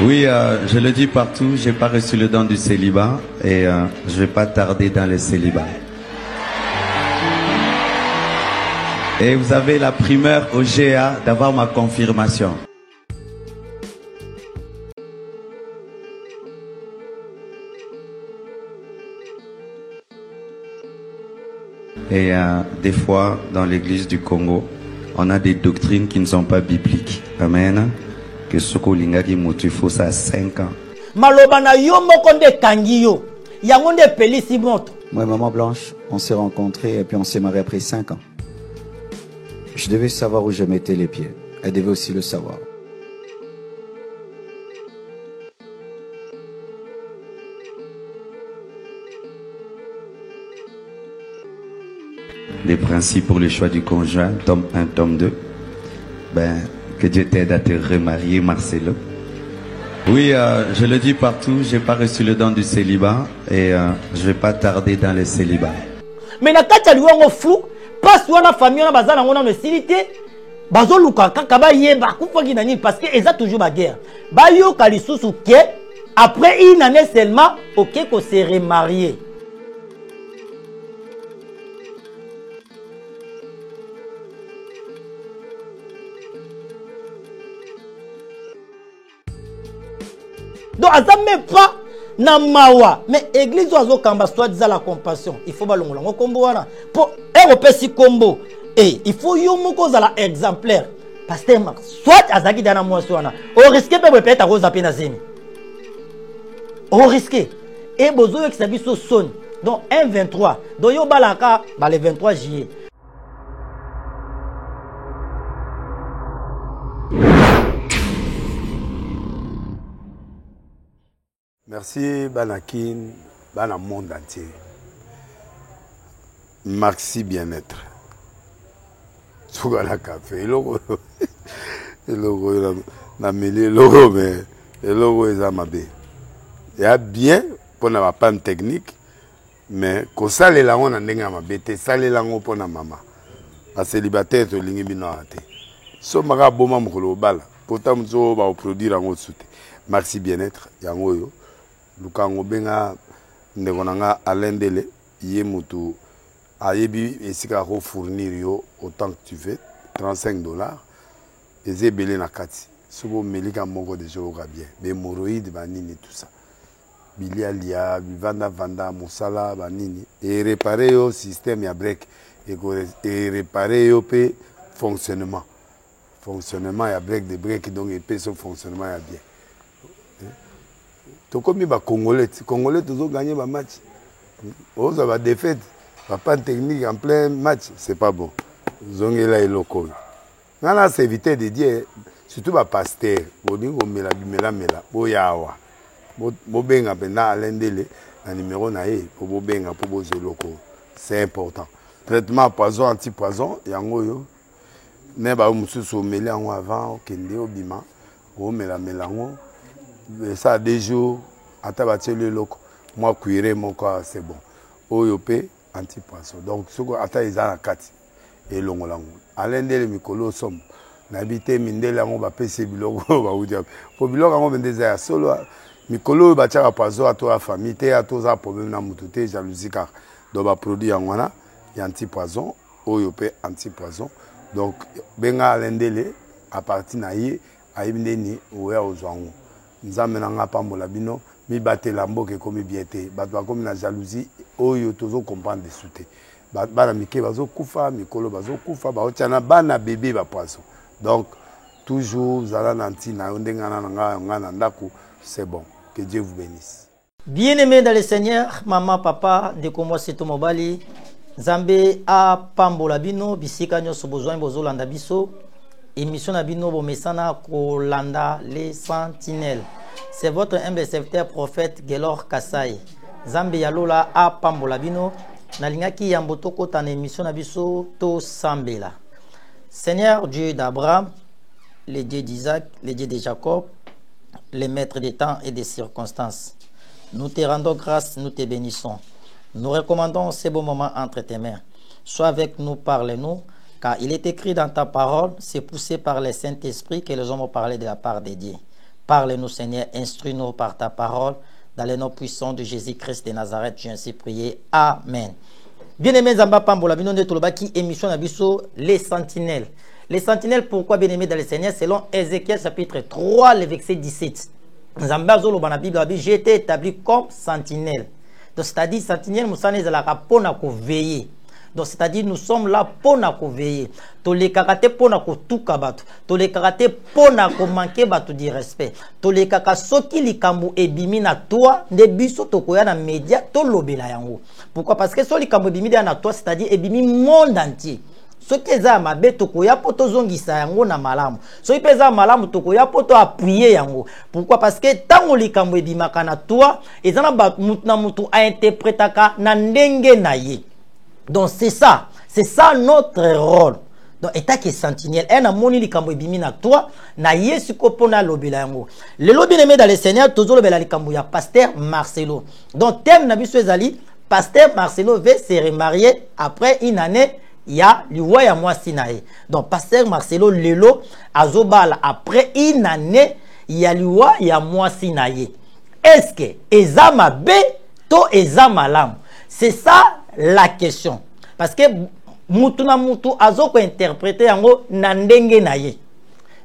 Oui, je le dis partout, j'ai pas reçu le don du célibat et je vais pas tarder dans le célibat. Et vous avez la primeur au GA d'avoir ma confirmation. Et des fois, dans l'église du Congo, on a des doctrines qui ne sont pas bibliques. Amen. Que Sokolinga qui motive ça à 5 ans. Malobana yo mokonde kangiyo. Yangonde pelisi moto. Moi et Maman Blanche, on s'est rencontrés et puis on s'est mariés après 5 ans. Je devais savoir où je mettais les pieds. Elle devait aussi le savoir. Les principes pour le choix du conjoint, tome 1, tome 2. Ben, que Dieu t'aide à te remarier, Marcelo. Oui, je le dis partout, j'ai pas reçu le don du célibat et je vais pas tarder dans le célibat. Mais na kati liwango fou, pas wana famille na bazana ngona no silité. Bazo luka kaka ba yeba kufaki nani parce que eza toujours ba guerre. Ba yo kalisusu ke après une année seulement, OK ko se remarier. Donc, ça même pas na mawa. Mais l'église oiseau kamba soit disant la compassion. Il faut balongo lango combo wana. Pour européen si combo. Et il faut yo moko za la exemplaire. Pasteur Marc, soit azaki dana moi soana. Au risque peut-être à rose à penazini. Au risque. Et bozo qui sabi so son. Donc 1-23. Donc yo balaka le 23 juillet. Merci Banakin, Bana monde entier. Merci bien-être. Sougala café, logo na mêlé logo mais logo est amabé. Il y a bien pour na panne technique mais ko sale la on ndenge amabé te sale la ngo pour na mama. A célibataire to lingi bino ate. So maka boma mukolo bala. Pourtant mzo ba produire ngo soute. Merci bien-être yango yo. Lukango benga ndekonanga alendele yé mutu ayebi esika ko fournir yo autant que tu veux $35 et belé na kati sobo melika moko de jour bien be moroïde banini tout ça bilialia vanda musala banini et réparer yo système ya break et réparer yo pe fonctionnement ya break de break donc et pe son fonctionnement ya bien. Tokomi ba Congolais toujours gagner ba match. On va défaite, pas de technique en plein match, c'est pas bon. Zongela et loko. Nana c'est éviter de dire surtout ba pasteur, boningo mela boyawa. Bo benga pena alendele na numéro na e pour bo benga pour bo loko. C'est important. Traitement poison anti-poison yango yo. Ne ba mususu meli yango avant okende obima. O mela ngo. Ça des jours à tabater le loco moi cuire mon corps c'est bon oyopé anti-poisson donc ce que ata izana kati et longolango alendele mikolo som nabité mindela ngo ba pese biloko ba udia po biloko ngo bendeza ya solo mikolo ba tchaka poisson à toi famille te à toi problème na mututé jalousie car donc ba produit ngwana ya anti-poisson oyopé anti-poisson donc benga alendele à partir na yi ayibindeni oya ozwango nzambe nanga pambola bino mi batela mboke komi biete bato bakomi na jalousie oyo tozo comprendre de souté bana mike bazo kufa mikolo bazo kufa baotiana bana bébé ba poisson donc toujours zala nanti na ndengana nga na ndako c'est bon que Dieu vous bénisse. Bien-aimé dans le Seigneur, maman, papa, de comment c'est tout mobali, Zambé a pambola bino bisika nyoso besoin bozolanda biso. Émission Nabino Bomesana Kolanda les Sentinelles. C'est votre humble serviteur prophète Gelor Kasai. Zambe Yalola a Pambolabino. Nalingaki Yambotoko tan émission Nabiso To Sambela. Seigneur Dieu d'Abraham, le Dieu d'Isaac, le Dieu de Jacob, le maître des temps et des circonstances. Nous te rendons grâce, nous te bénissons. Nous recommandons ces beaux moments entre tes mains. Sois avec nous, parle-nous. Car il est écrit dans ta parole, c'est poussé par le Saint-Esprit que les hommes ont parlé de la part de Dieu. Parle-nous, Seigneur, instruis-nous par ta parole. Dans le nom puissant de Jésus-Christ de Nazareth, j'ai ainsi prié. Amen. Bien-aimés, Zamba Pambola, qui émission Nabiso, les sentinelles. Les sentinelles, pourquoi bien-aimés dans le Seigneur? Selon Ézéchiel chapitre 3, le verset 17. Zamba Zolo, dans la Bible, j'ai été établi comme sentinelle. Donc, c'est-à-dire, sentinelle, nous sommes là pour nous veiller. Donc, c'est-à-dire, nous sommes là pour nous veiller. Tous les karatés pour nous tout kabato. Tous les karatés pour nous manquer batu du respect. Tous les kakaso qui li kambu ebimi na toi, ne biso tokoya na média, to lobela yango. Pourquoi? Parce que so li kambu ebimi na toi, c'est-à-dire ebimi monde entier. Ce qui est mabe tokoya poto zongisa yango na malamu. So ipeza malamu tokoya poto appuyer yango. Pourquoi? Parce que tango li kambu ebimaka na toi, ezana ba mutu na mutu a interprétaka na ndenge na ye. Donc c'est ça notre rôle. Donc état qui est sentinelle, un amoni li kambo ebimi na toi, na yesu ko pona lobela yango. Le lobi aimé dans le Seigneur, tozo lobela li kambo ya pasteur Marcelo. Donc thème na biso ezali, pasteur Marcelo veut se remarier après une année, il y a liwa ya mwasi na ye. Donc pasteur Marcelo lelo azobala après une année, il y a liwa ya mwasi na ye. Est-ce que ezama be to ezama lam? C'est ça la question. Parce que mutu na mutu azoko interpréter yango na ndenge na ye.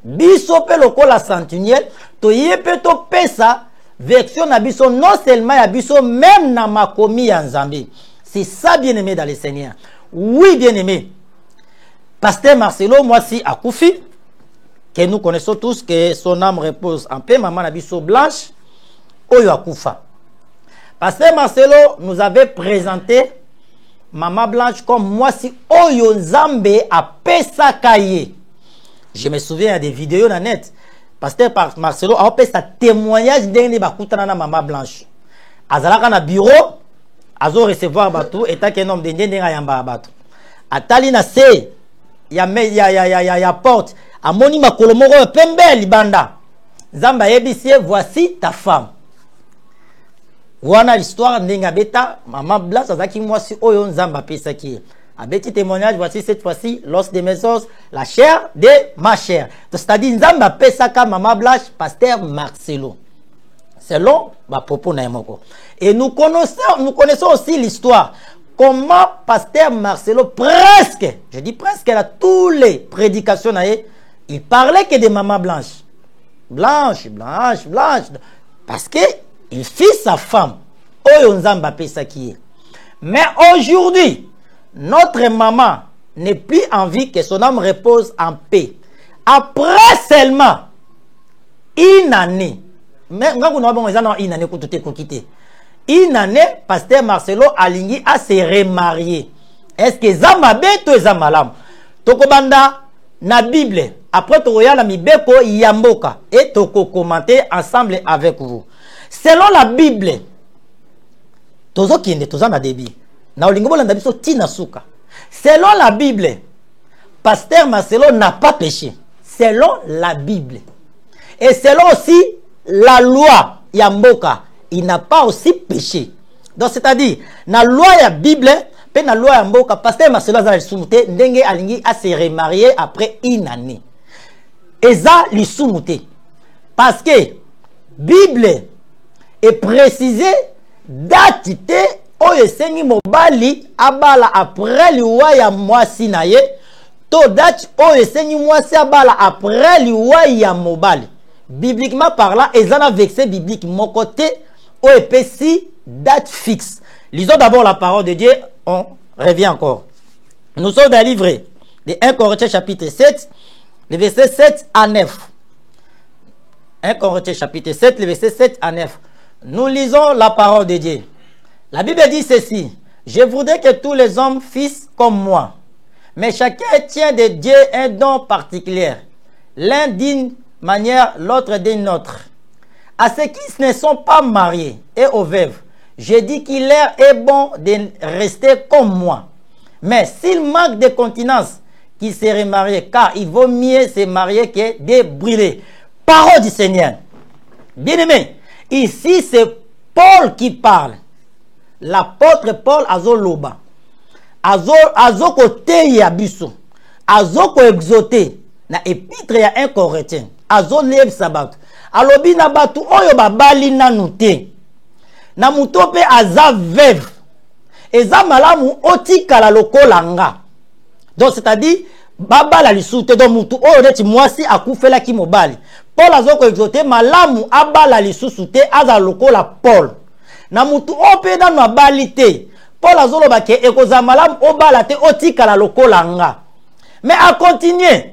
Biso pe lokola sentinelle to yepe to pesa version na biso non seulement ya biso même na makomi ya Nzambe. C'est ça bien-aimé dans le Seigneur. Oui bien-aimé. Pasteur Marcelo Mwasi akufi que nous connaissons tous que son âme repose en paix, maman na biso Blanche oyo akufa. Pasteur Marcelo nous avait présenté Maman Blanche comme moi si Oyo Nzambe a pesakaye. Je me souviens il y a des vidéos dans net. Pasteur Marcelo a fait sa témoignage d'un bakutana na Maman Blanche. Azalaka na bureau, azo recevoir bateau état qu'un homme d'Indien nga yamba bateau. Atali na se ya porte. Amoni makolomoko pembe libanda. Nzambe yebisie voici ta femme. Wana l'histoire ndenga beta Maman Blanche azaki mwasi oyo Nzamba pesa ki abeti témoignage. Voici cette fois-ci l'os de mes os, la chair de ma chair. C'est-à-dire Nzamba pesa ka Maman Blanche pasteur Marcelo selon ma propos na moko. Et nous connaissons aussi l'histoire comment pasteur Marcelo presque, je dis presque à tous les prédications il parlait que de Maman Blanche. Blanche parce que il fit sa femme. Mais aujourd'hui, notre maman n'est plus en vie, que son âme repose en paix. Après seulement une année, une année, pasteur Marcelo Alingi a se remarié. Est-ce que Zamabe to Zamalam? Tokobanda na Bible. Après Tokoya la Mibeko Yamboka. Et Toko commenter ensemble avec vous. Selon la Bible, selon la Bible, pasteur Marcelo n'a pas péché. Selon la Bible. Et selon aussi la loi Yamboka, il n'a pas aussi péché. Donc c'est-à-dire, la loi ya Bible, pe la loi Yamboka, pasteur Marcelo a soumouté, ndenge alingi a se remarié après une année. Et ça, li soumouté. Parce que Bible et précisé date oyo sengi mobali abala après liwa ya mwasi na ye to date oyo sengi mwasi abala après liwa ya mobali. Bibliquement parlant, ezana verset biblique mon côté oyo pesi date fixe. Lisons d'abord la parole de Dieu, on revient encore. Nous sommes dans le livre de 1 Corinthiens chapitre 7, le verset 7 à 9. 1 Corinthiens chapitre 7, le verset 7 à 9. Nous lisons la parole de Dieu. La Bible dit ceci. Je voudrais que tous les hommes fissent comme moi. Mais chacun tient de Dieu un don particulier. L'un d'une manière, l'autre d'une autre. À ceux qui ne sont pas mariés et aux veuves, je dis qu'il leur est bon de rester comme moi. Mais s'ils manquent de continence, qu'ils se remarient, car il vaut mieux se marier que de brûler. Parole du Seigneur. Bien-aimé. Ici, c'est Paul qui parle. L'apôtre Paul azoloba. Azoko te yabiso. Azoko exoté. Na épître ya 1 Corinthien. Azolev sabat. alobi na batu oyo babali nanu te na muto pe aza veuve eza malamu otikala lokola nga. Donc c'est-à-dire babala lisusu te donc mutu oyo neti mwasi akufelaki mobali Paul azoko exhorter malamu abala lisusu te aza lokola Paul na mutu oyo pe nanu abali te Paul azoloba ke ekoza malamu obala te otikala lokola nga. Mais a continuer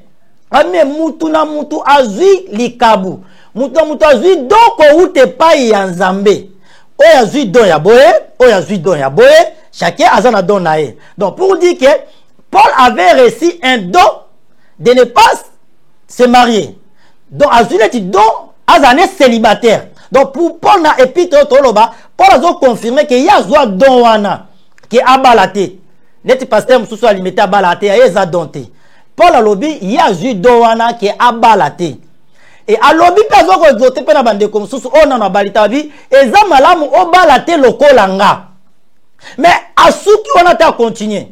ame mutu na mutu azui likabu mutu na mutu azui doko ute pai ya Nzambe oyo azui don ya boye oyo azui don ya boye chacun a son don na ye. Donc pour dire que Paul avait reçu un don de ne pas se marier. Donc azui neti don azane célibataire. Donc pour Paul na épître toloba Paul a confirmé que ya zwa don wana que abalate neti pasteur mususu alimete abalate ya eza donté. Paul alobi ya zui don wana que abalate. Et alobi pe zoko exhorter pe na bande comme mususu ona na balita bi eza malamu obalate lokola nga. Mais asuki wana ta continuer.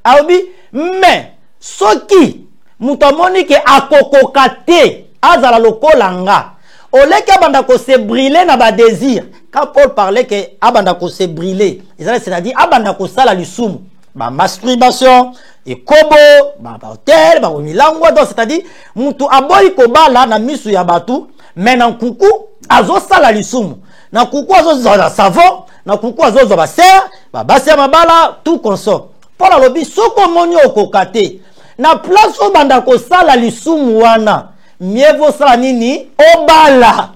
Alobi mais soki mutamoni ke akokoka te azala lokola nga. Oleke abanda ko se brûler na ba désir. Quand Paul parlait que abanda ko se brûler, c'est-à-dire abanda ko sala lisumu, ba masturbation, et kobo, ba hotel, ba milango, donc c'est-à-dire mutu aboyi ko bala na misu ya batu, mais na kuku azo sala lisumu. Na kuku azo za savon, na kuku azo za ba ser, ba basia mabala, tout consort. Paul alobi soko moni okokate. Na place o banda ko sala lisumu wana. Mieux vaut ça nini obala.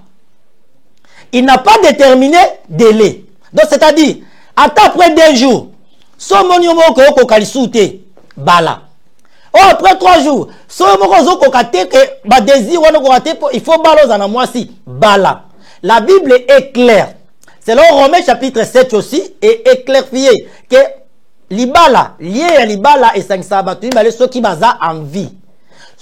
Il n'a pas déterminé délai. Donc c'est-à-dire après 2 jours, so moniomo ko kalisute bala. Oh après 3 jours, so moko ko kate que ba désir wana ko kate il faut baloza na mwasi bala. La Bible est claire. Selon Romains chapitre 7 aussi et éclaircier que libala lié à libala et 5 sabatu balé ceux qui baza en vie.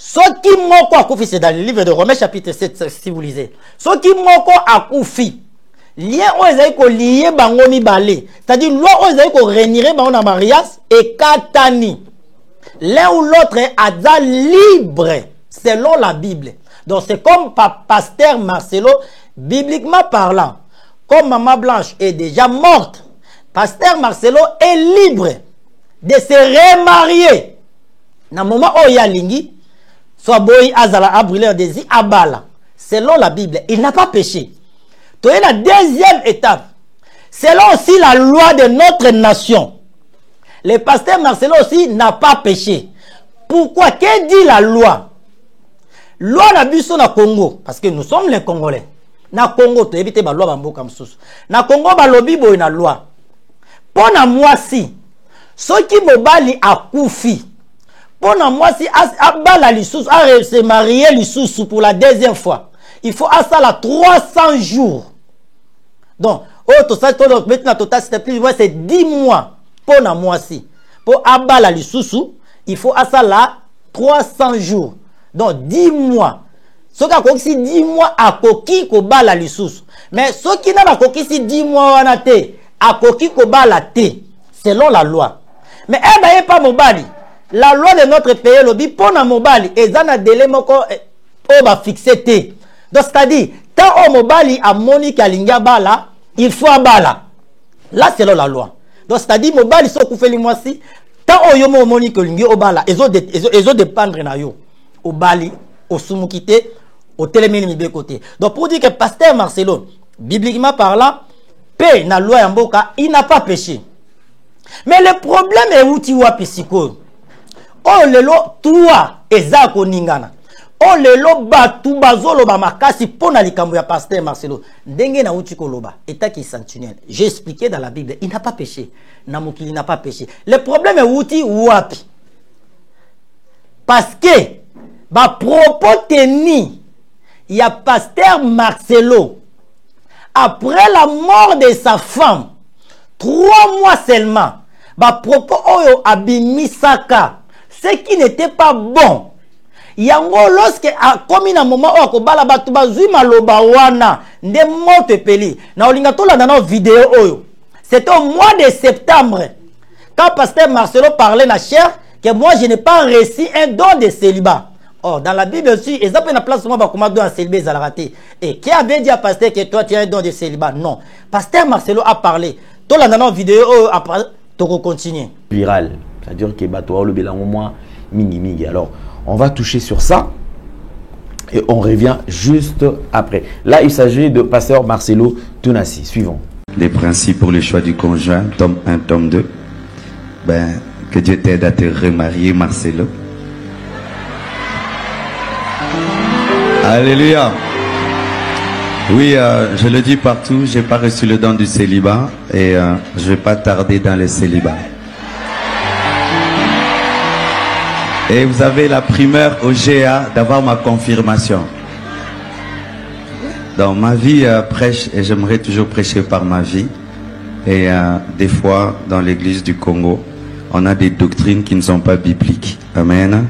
Ce qui moko akufi, c'est dans le livre de Romains chapitre 7 si vous lisez. Ce qui moko akufi, lien oezaïko lié bango mibale. C'est-à-dire loi oezaïko réunir bango na mariage et katani. L'un ou l'autre est aza libre selon la Bible. Donc c'est comme pasteur Marcelo, bibliquement parlant, comme Maman Blanche est déjà morte, pasteur Marcelo est libre de se remarier. Na moment où il y a lingi, soit boy azala a brûlé un désir abala. Selon la Bible, il n'a pas péché. Donc la deuxième étape, selon aussi la loi de notre nation, le pasteur Marcelo aussi n'a pas péché. Pourquoi? Que dit la loi? Loi na biso na Congo, parce que nous sommes les Congolais. Na Congo, tu évites ba loi bamboka msusu. Na Congo ba lobi boy na loi. Pona mwasi, soki mobali akufi. Pona mwasi abala lisusu, a se marier lisusu pour la deuxième fois. Il faut à ça la 300 jours. Donc, maintenant total c'est 10 mois. Pona mwasi. Pour abala lisusu, il faut à ça la 300 jours. Donc 10 mois. Ce qui a si 10 mois à koki ko bala lisusu. Mais ce qui n'a pas koki si 10 mois wana te, à koki ko bala te, selon la loi. Mais elle n'a pas mobali. La loi de notre pays lobi pona mobali et zana délai moko o ba fixé te. Donc c'est-à-dire tant au mobali a moni kalinga bala, il faut abala. Là selon la loi. Donc c'est-à-dire mobali so kufeli mwasi tant o yomo moni kalingi obala ezo dépendre na yo. Au bali, au soumukité, au télémini mibe côté. Donc pour dire que pasteur Marcelo, bibliquement parlant, paix na loi yamboka, il n'a pas péché. Mais le problème est où tu vois psycho. Oh lelo toi ezako ningana. Oh lelo batu bazolo ba makasi pona likambo ya pasteur Marcelo. Ndenge na uti koloba état qui sanctuaire. J'ai expliqué dans la Bible, il n'a pas péché. Namukili n'a pas péché. Le problème est uti wapi. Parce que ba propos tenu il y a pasteur Marcelo après la mort de sa femme 3 mois seulement ba propos oyo abimisaka ce qui n'était pas bon. Yango lorsque a commis un moment où akobala batu bazui maloba wana nde moto peli na olinga tola na vidéo oyo. C'était au mois de septembre quand pasteur Marcelo parlait na chair que moi je n'ai pas reçu un don de célibat. Oh, dans la Bible aussi, ils ont pris la place pour comment don à célibat à la raté. Et qui avait dit à pasteur que toi tu as un don de célibat? Non. Pasteur Marcelo a parlé. Toi là dans la vidéo après tu continues. Viral, c'est-à-dire que toi le bilan au moins mingi. Alors, on va toucher sur ça et on revient juste après. Là, il s'agit de pasteur Marcelo Tounassi. Suivons. Les principes pour le choix du conjoint, tome 1, tome 2. Ben, que Dieu t'aide à te remarier, Marcelo. Alléluia. Oui, je le dis partout, j'ai pas reçu le don du célibat et je vais pas tarder dans le célibat. Et vous avez la primeur au GA d'avoir ma confirmation. Dans ma vie, prêche, et j'aimerais toujours prêcher par ma vie. Et des fois, dans l'église du Congo, on a des doctrines qui ne sont pas bibliques. Amen.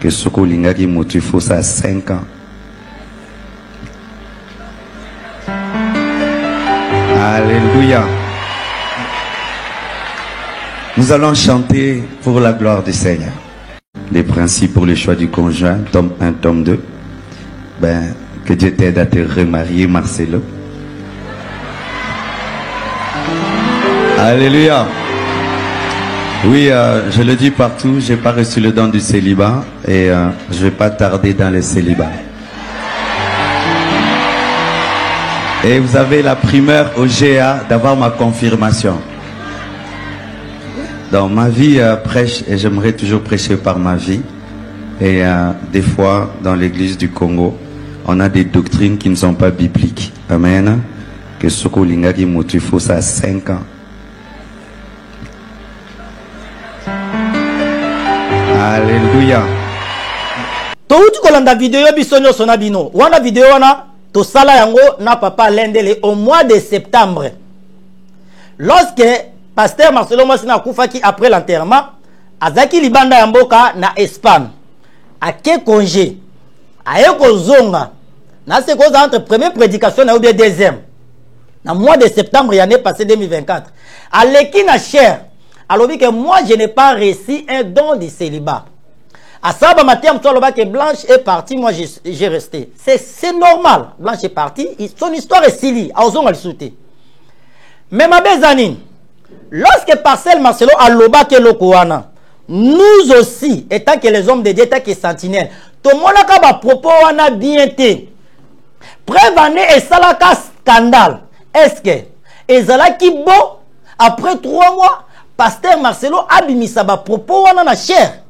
Que Soko Lingaki Moutufo, ça a 5 ans. Alléluia. Nous allons chanter pour la gloire du Seigneur. Les principes pour le choix du conjoint, tome 1, tome 2. Ben, que Dieu t'aide à te remarier, Marcelo. Alléluia. Oui, je le dis partout, j'ai pas reçu le don du célibat et je vais pas tarder dans le célibat. Et vous avez la primeur au GA d'avoir ma confirmation. Dans ma vie, prêche, et j'aimerais toujours prêcher par ma vie. Et des fois, dans l'église du Congo, on a des doctrines qui ne sont pas bibliques. Amen. Que Soko Lingaki Moutufo, ça a 5 ans. Alléluia. Touti kolanda vidéo bisonyo sona bino. Wana vidéo wana to sala yango na papa Lendele au mois de septembre. Lorsque pasteur Marcelo Masina Koufaki après l'enterrement, azaki libanda ya mboka na Espagne. Ake congé. Ayeko zonga. Na se cause entre première prédication na ou bien deuxième. Na mois de septembre l'année passée 2024. Aleki na cher. Alors que moi je n'ai pas reçu un don de célibat. À ça, que Blanche est partie, moi j'ai resté. C'est normal. Blanche est partie, son histoire est sili. Mais ma bezanine, lorsque Parcel Marcelo a loba ke lokoana, nous aussi, étant que les hommes de Dieu, étant que sentinelles, tout le monde a propos wana bien été. Prévané et salaka scandale. Est-ce que ezala ki bon après 3 mois? Pasteur Marcelo abimisa ba propos wana na cher.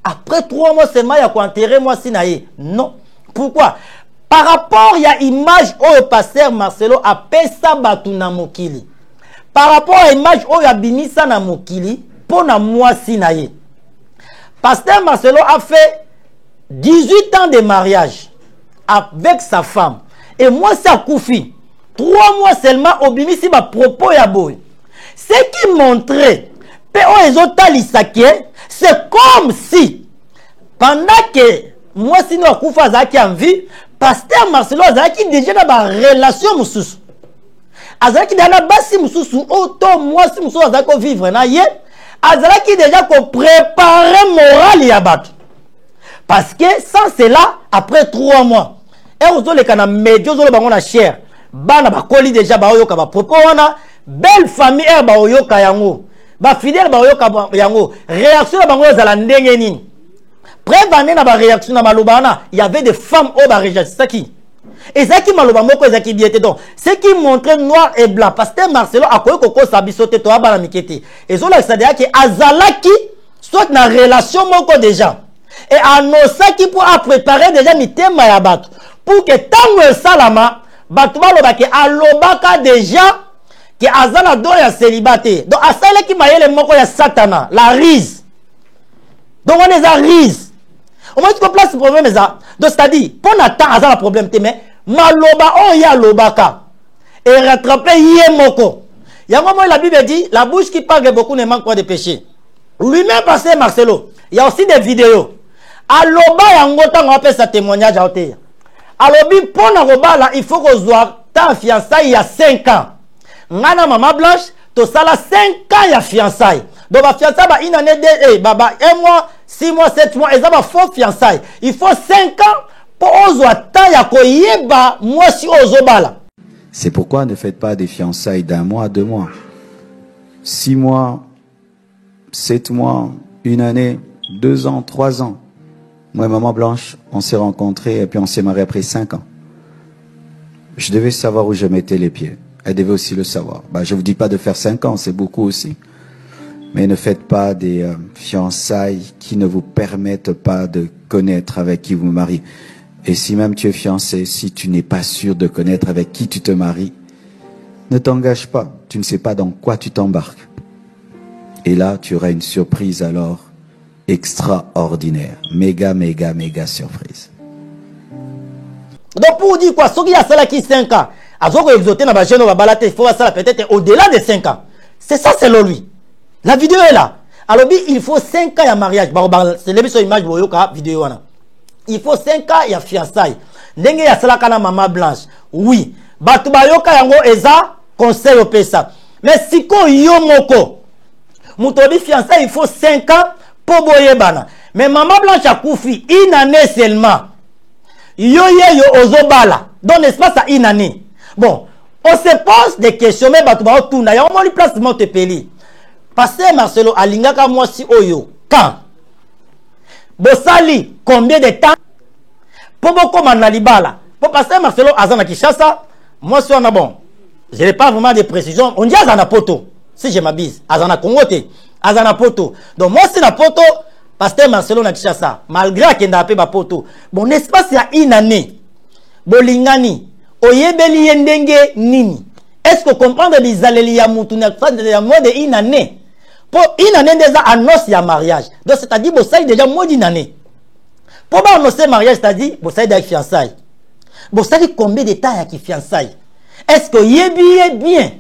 Après 3 mois seulement il y a quoi enterrer moi sinaye. Non. Pourquoi? Par rapport il y a image au pasteur Marcelo a pesa batu na mokili. Par rapport à image au abimisa na mokili pour na moi sinaye. Pasteur Marcelo a fait 18 ans de mariage avec sa femme. Et moi ça koufi. 3 mois seulement obimisi ba propos ya boy. Ce qui montrait, c'est comme si, pendant que moi, si nous avons fait en vie, pasteur Marcelo a déjà dans la relation moussous. Azaki dans la base moussous, autant moi, si moussous a vivre, Azaki déjà préparer moral et abattre. Parce que sans cela, après 3 mois, et vous avez les médias, vous avez la chair, bana ba koli déjà ba oyoka ba propos wana. Belle famille ba oyoka yango ba fidèle ba oyoka yango réaction ba ngo za ndenge nini prévané na ba réaction na maloba na il y avait des femmes au ba rejet ça qui et ça qui maloba moko za qui biété donc ce qui montrait noir et blanc pasteur Marcelo akoye koko sabisote to abala mikete et zo la sadia ki azalaki soit na relation moko déjà et annonça qui pour préparer déjà mitema ya bato pour que tango salama bato baloba ki alobaka déjà que azala do ya célibataire. Donc asala ki mayele moko ya satana, la rise. Donc on est à rise. On va dire place problème ça. Donc c'est-à-dire pour n'attendre azala problème mais maloba o ya lobaka et rattraper yé moko. Yango moi la Bible dit la bouche qui parle beaucoup ne manque pas de péché. Lui-même pasteur Marcelo, il y a aussi des vidéos. Aloba yango tango appelle sa témoignage à hauteur. Alobi pour na robala il faut qu'on soit ta fiançailles il y a 5 ans. Ngana maman Blanche, to sala 5 ans ya fiançailles. Donc ma fiançailles ba une année de baba 1 mois 6 mois, 7 mois, ils ont faux fiançailles. Il faut 5 ans pour ozo ataya koyeba moi si ozo bala. C'est pourquoi ne faites pas des fiançailles d'1 mois, 2 mois, 6 mois, 7 mois, 1 année, 2 ans, 3 ans. Moi et Maman Blanche, on s'est rencontrés et puis on s'est mariés après 5 ans. Je devais savoir où je mettais les pieds. Elle devait aussi le savoir. Bah, je ne vous dis pas de faire 5 ans, c'est beaucoup aussi. Mais ne faites pas des fiançailles qui ne vous permettent pas de connaître avec qui vous vous mariez. Et si même tu es fiancé, si tu n'es pas sûr de connaître avec qui tu te maries, ne t'engage pas. Tu ne sais pas dans quoi tu t'embarques. Et là, tu auras une surprise alors extraordinaire. Méga, méga, méga surprise. Donc pour dire quoi, ceux qui a ça qui 5 ans, à ce qu'on exoté dans la chaîne, on va balater, il faut ça peut-être au-delà de 5 ans. C'est ça selon lui. La vidéo est là. Alors il faut 5 ans à mariage. C'est l'émission image de vidéo. Il faut 5 ans à fiançailles. Ndenge ya sala kana Maman Blanche. Oui. Batu bayoka yango eza conseil au pesa. Mais si ko yo moko. Mutobi fiançailles il faut 5 ans pour boyebana. Mais Maman Blanche a koufi une année seulement. Yo ozobala. Donc n'est-ce pas ça une année. Bon, on se pose des questions mais batu ba tuna ya on lui place Montepelli. Pasteur Marcelo alingaka moi si oyo quand Bosali combien de temps pour beaucoup manalibala pour Pasteur Marcelo azana Kinshasa moi si on a bon je n'ai pas vraiment de précisions on dit azana poto si je m'abuse azana Congote azana poto donc moi si la poto Pasteur Marcelo na Kinshasa malgré qu'il n'a pas poto bon n'est-ce pas c'est une année bolingani oyebeli yendenge nini est-ce que comprendre les alléluia ya mutu na de une année pour une année déjà annonce ya mariage donc c'est-à-dire que ça déjà moins d'une année pour annoncer mariage c'est-à-dire que ça est fiançailles bon ça dit combien de temps ya qui fiançailles est-ce que yebi bien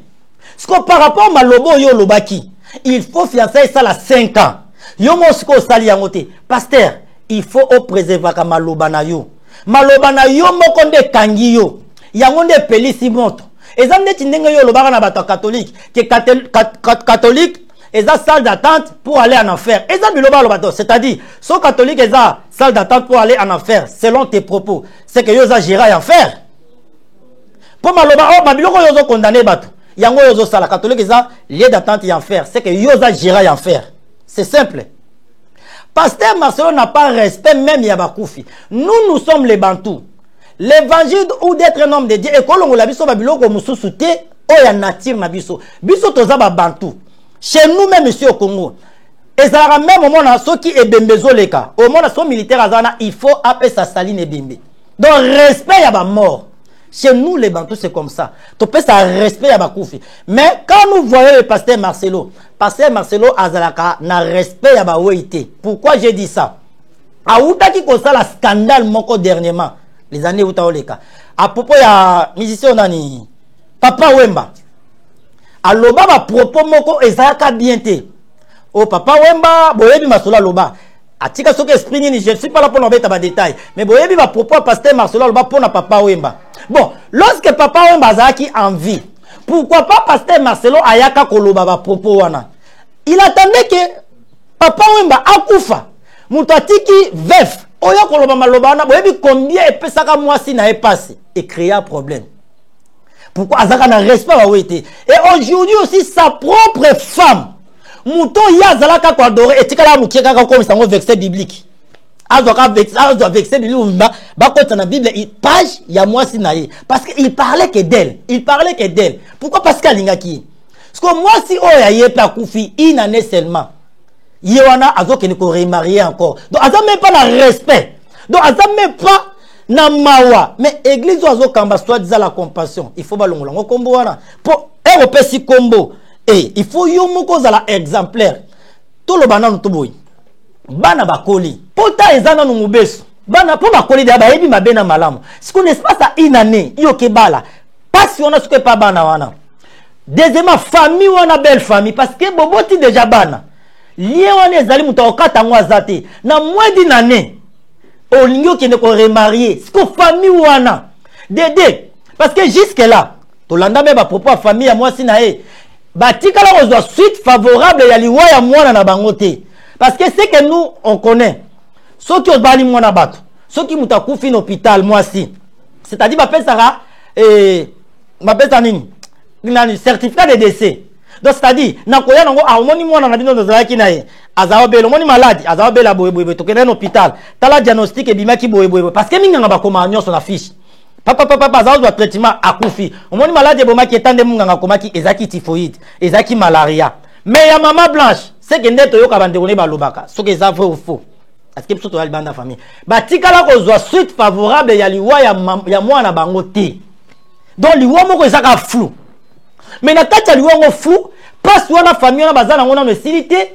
parce que par rapport à malobo yo lobaki il faut fiançailles ça la 5 ans yo mosko sali yangote pasteur il faut au préserver ka maloba na yo moko nde kangi yo yango nde pelisi moto ezande tindenge yo lobaka na bato catholique que catholique et ça salle d'attente pour aller en enfer. Et ça c'est-à-dire, ce catholique est ça salle d'attente pour aller en enfer, selon tes propos. C'est que yosa jira en enfer. Pour maloba, oh, mabiloko yoso condamné bato. Yango yoso sala catholique est ça lieu d'attente en enfer. C'est que yosa jira en enfer. C'est simple. Pasteur Marcelo n'a pas respect même Yabakoufi. Nous sommes les Bantous. L'évangile ou d'être un homme de Dieu. Et quand on l'a vu sur Babiloko Moussousoute, oh ya nature na biso. Biso tozaba Bantou. Chez nous même ici au Congo, et ça a même au moment ceux qui est bembezo les cas, au moment où militaire azana, il faut appeler sa saline et bembe. Donc respect à ba mort. Chez nous les Bantous c'est comme ça. Tu peux ça respect à ba koufi. Mais quand nous voyons le pasteur Marcelo azalaka na respect à ba oité. Pourquoi j'ai dit ça? A outa qui cause la scandale moko dernièrement, les années outa oleka. À propos ya musicien nani Papa Wemba. Aloba ba propos moko ezaka bien te. Oh Papa Wemba, boyebi masola loba. Atika soke esprit ni je suis pas là pour n'embêter ba détail. Mais boyebi ba propos pasteur Marcelo loba pour na Papa Wemba. Bon, lorsque Papa Wemba azaki en vie, pourquoi pas pasteur Marcelo ayaka koloba ba propos wana? Il attendait que Papa Wemba akufa. Muto atiki veuf. Oyo koloba maloba wana boyebi combien epesaka mwasi na epasi et créer un problème. Pourquoi Azaka n'a respect à Ouété? Et aujourd'hui aussi sa propre femme. Mouton Yazalaka ko adoré et tikala moukieka comme ça un verset biblique. Azoka verset biblique ba ko na Bible page ya moi sinaye parce qu'il parlait que d'elle. Il parlait que d'elle. Pourquoi parce qu'elle lingaki? Parce que moi si oya yepa koufi une année seulement. Yewana azoka ne ko remarier encore. Donc azam même pas le respect. Donc azam même pas na mawa mais église ozo kamba soit disant la compassion il faut balongola ngo kombo wana pour europési kombo et il faut yo moko za la exemplaire to lo bana to boy bana bakoli pota ezana no mubeso bana po bakoli da ba yebi mabena malamu siko n'est pas ça une année yo ke bala passion na siko pas bana wana deuxièmement famille wana belle famille parce que boboti déjà bana lien wana ezali muto okata ngwa zate na moins d'une année Olingo qui ne peut remarier. C'est que famille wana. Dédé. Parce que jusque là, to landa même à propos à famille à moi sinae. Batika la ozo suite favorable ya liwa ya mwana na bangote. Parce que c'est que nous, on connaît. Ceux qui ont bali mwana bato, ceux qui ont fait un hôpital, moi aussi. C'est-à-dire, certificat de décès. Donc, c'est-à-dire, nakoya nango amoni mwana na bino dozalaki na ye. Azawabelo moni malade, azawabela boyeboyebo tokena na hôpital. Tala diagnostic ebimaki boyeboyebo parce que minga ba koma nyonso na fiche. Papa azawazwa traitement akufi. Omoni malade ebomaki etande munganga komaki ezaki typhoïde, ezaki malaria. Mais ya maman blanche, c'est que ndeto yoka bandeko ne balobaka. Soki eza vrai ou faux. Parce que surtout la bande famille. Ba tikala kozwa suite favorable ya liwa ya mwana bango te. Donc liwa moko ezaka flou. Mais na kati ya liwa ngo flou, parce wana famille na bazana ngona no silité,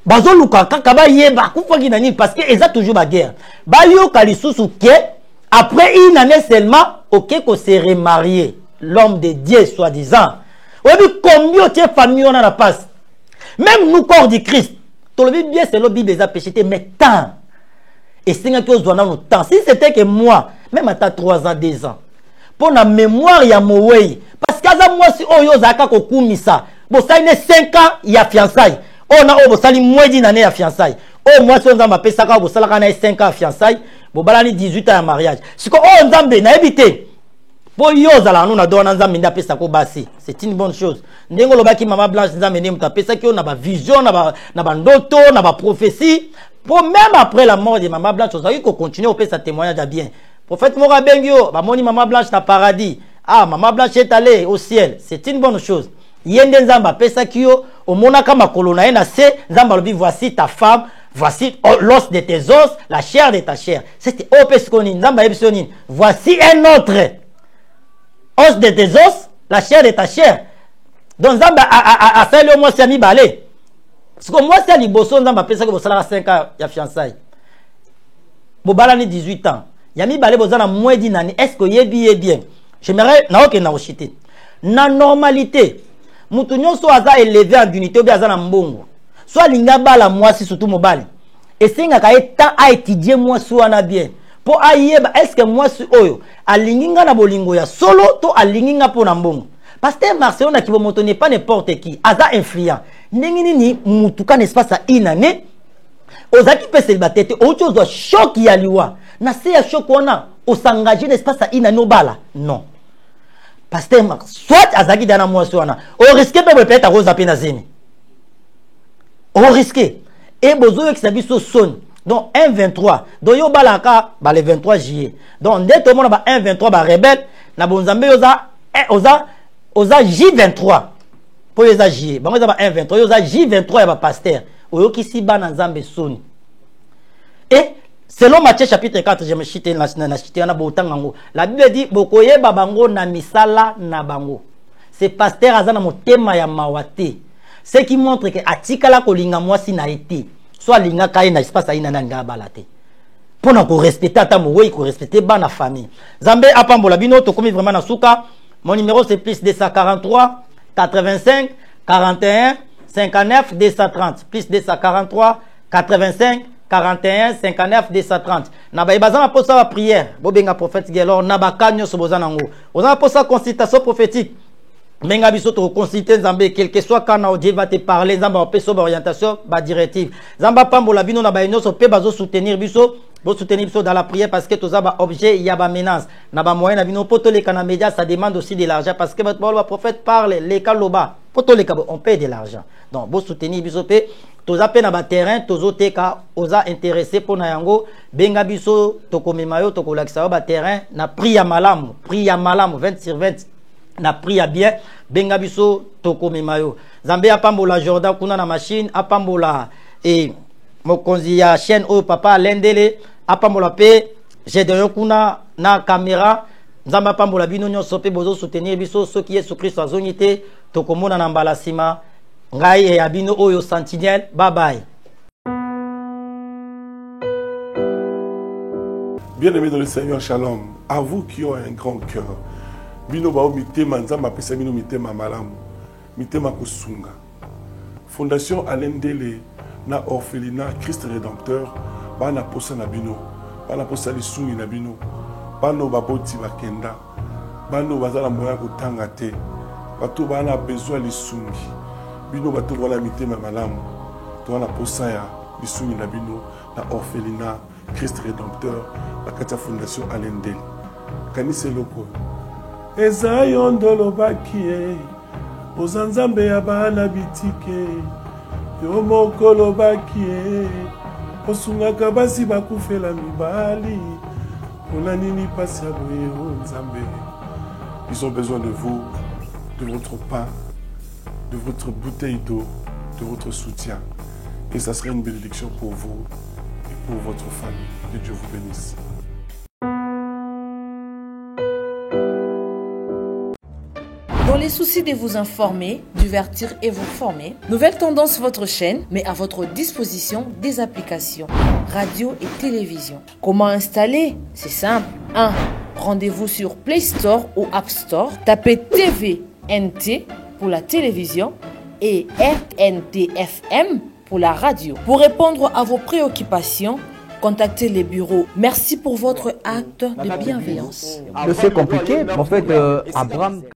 bazo luka kaka ba yeba kufaki na nini parce que eza toujours ba guerre. Ba yo kalisusu ke après une année seulement, ok ko se remarier, l'homme de Dieu soi-disant. Obi combien de famille on a la passe. Même nous corps du Christ. Tout le bien c'est le Bible les a péché mais tant. Et c'est que nous avons temps. Si c'était que moi, même à 3 ans, 2 ans, pour la mémoire, il y a Moué. Parce que moi, si on y a Kokumisa, bon, ça, il y a 5 ans, il y a fiançailles. On a moins d'une année à fiançailles. Oh, moi, si on a appelé ça, on a 5 ans à fiançailles, bon, on a 18 ans à mariage. C'est qu'on a évité. Pour yoza nous donné c'est une bonne chose. Ndengo lobaki mama blanche nzambe ne mutape ça qui on a ba vision na ba ndoto na ba prophétie. Pour même après la mort de maman blanche, on a eu qu'on continue au sa témoignage à bien. Prophète Mora Bengio, ba moni maman blanche na paradis. Ah, maman blanche est allée au ciel. C'est une bonne chose. Yende nzamba pesa kio au monaka makolo na ena se nzamba lobi voici ta femme. Voici l'os de tes os, la chair de ta chair. C'était opesconi nzamba ebsoni. Voici un autre. Os de tes os, la chair de ta chair. Donc, Zamba a fait le mois, c'est mi balé. Parce que moi, c'est Liboso, Zamba a ça que vous avez 5 ans, il y a fiançailles. Bobalani 18 ans. Il y a mi balé, vous avez moins d'une année. Est-ce que y est bien? J'aimerais, na ok, na ochité. Na normalité, Moutounion soit élevé en unité ou bien à mbongo. Soit l'ingaba la moi, si surtout mobile. Et c'est un temps à étudier moi, soit na bien. Pour ayeba est-ce que moi suis oyo alinginga na bolingo ya solo to alinginga po na mbongo parce que Marcelo na kibomoto n'est pas n'importe qui aza influent ndenge nini mutuka n'est-ce à une année ozaki pe célibataire autre chose choc ya liwa na se ya choc wana osangager n'est-ce pas à une année obala non parce que soit azaki dana moi wana o risquer peut-être à rosa pe na zemi o risquer et bozo ki sabiso son. Donc 1-23. Donc yo balaka ba le 23 juillet. Donc dès tout le monde ba 1-23 ba rebelle na bonzambe oza J23. Pour yoza juillet. Ba ba 1-23 yoza J23 ya ba pasteur. Oyo kisi ba na nzambe soni. Et selon Matthieu chapitre 4 je me chite na chite na botanga ngo. La Bible dit bokoye ba bango na misala na bango. C'est pasteur azana motema ya mawate. Ce qui montre que atikala kolinga mwasi na été. Soit l'inga kaye na espace aina nanga balate. Pour nous respecter ta moué, ko respecter ba na famille. Zambé apambola bino to komi vraiment na souka. Mon numéro c'est plus 243 85 41 59 230 plus 243 85 41 59 230. Na ba ibazana pour ça prière. Bobenga prophète Gelor na ba kanyo so bozana ngo. Ozana pour ça consultation prophétique. Menga biso to consulter Zambé quel que soit quand Dieu va te parler Zamba pe so orientation ba directive Zamba pambola bino na ba nyonso pe bazo soutenir biso dans la prière parce que tous ba objet il y a ba menace na ba moyen na bino poto les kana médias ça demande aussi de l'argent parce que votre prophète parle les kaloba poto les on paye de l'argent donc bo soutenir biso pe toza pe na ba terrain tozo teka oza intéressé pour na yango benga biso to komemayo to kolakisa ba terrain na priya malamu 20/20 na priya bien benga biso toko memayo Zambé apambola Jordan kuna na machine apambola et mokonzi ya chaîne o papa lendele apambola pe j'ai de kuna na caméra Zamba apambola bino nyonso pe bozo soutenir biso ceux qui est sur Christ azongité toko mona na mbalasima ngai e abino oyo sentinelle bye bye. Bien-aimés dans le Seigneur, shalom, à vous qui ont un grand cœur. Bino bao mitema nzamba pesa bino mitema malamu mitema kusunga Fondation Alendele na orphelinat Christ Rédempteur bana posa na bino bana posa lisungi na bino bano baboti bakenda bano bazala moya kotanga te bato bana besoin lisungi bino bato wana mitema malamu to wana posa ya bisumi na bino na orphelinat Christ Rédempteur na kati ya fondation Alendel kanisa eloko eza yo ndolobaki ye oza nzambe ya bana bitike yo moko lobaki ye osungaka basi bakufela mibali mpona nini pasi ya boye o nzambe. Ils ont besoin de vous, de votre pain, de votre bouteille d'eau, de votre soutien. Et ça serait une bénédiction pour vous et pour votre famille. Que Dieu vous bénisse. Dans les soucis de vous informer, divertir et vous former, Nouvelle Tendance, votre chaîne, met à votre disposition des applications, radio et télévision. Comment installer? C'est simple. 1. Rendez-vous sur Play Store ou App Store. Tapez TVNT pour la télévision et RNTFM pour la radio. Pour répondre à vos préoccupations, contactez les bureaux. Merci pour votre acte de bienveillance. C'est compliqué. En fait, Abraham...